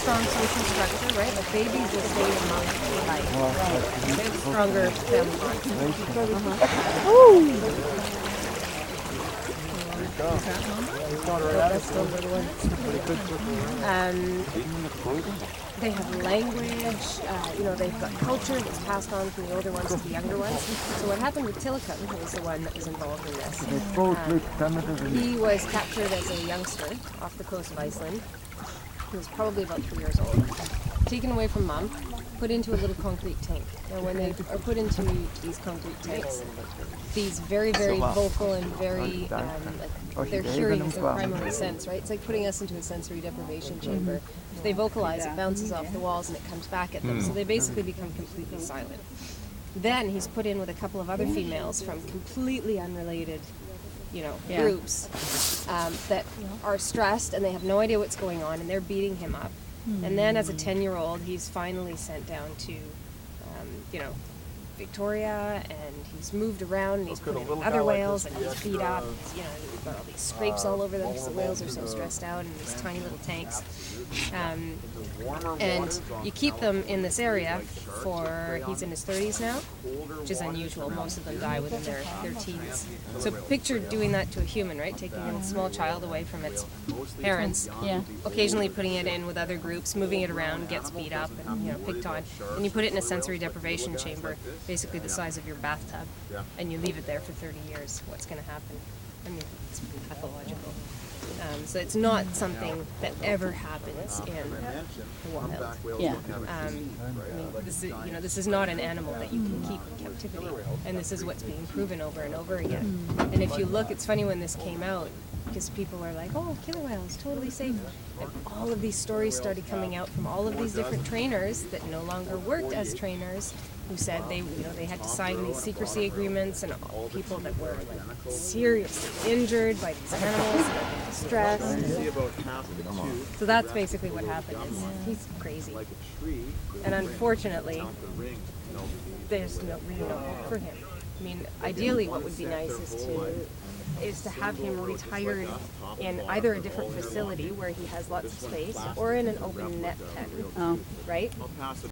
strong social structure, right? Like babies will stay in mom for life. Right. They have stronger family bonds. That's still a little one. They have language, they've got culture that's passed on from the older ones to the younger ones. So what happened with Tilikum, who was the one that was involved in this, he was captured as a youngster off the coast of Iceland. He was probably about 3 years old. Taken away from mom, put into a little concrete tank. Now when they are put into these concrete tanks, these very, very vocal and very, their hearing is their primary sense, right? It's like putting us into a sensory deprivation chamber. If they vocalize, it bounces off the walls and it comes back at them. So they basically become completely silent. Then he's put in with a couple of other females from completely unrelated groups that are stressed and they have no idea what's going on and they're beating him up. And then as a 10-year-old, he's finally sent down to, Victoria, and he's moved around and he's put in with other whales and he's beat up. You've got all these scrapes all over them because the whales are so stressed out in these tiny little tanks. And you keep them in this area he's in his 30s now, which is unusual. Most of them die within their teens. So picture doing that to a human, right? Taking a small child away from its parents, occasionally putting it in with other groups, moving it around, gets beat up and picked on. And you put it in a sensory deprivation chamber, basically the size of your bathtub, and you leave it there for 30 years. What's going to happen? I mean, it's pathological. So it's not something that ever happens in the wild. This is not an animal that you can keep in captivity, and this is what's being proven over and over again. And if you look, it's funny when this came out, because people are like, "Oh, killer whales, totally safe." And all of these stories started coming out from all of these different trainers that no longer worked as trainers, who said they had to sign these secrecy agreements, and all people that were seriously injured by these animals, stressed. So that's basically what happened. He's crazy, and unfortunately, there's really no hope for him. I mean, ideally, what would be nice is to have him retired in either a different facility where he has lots of space, or in an open net pen, right?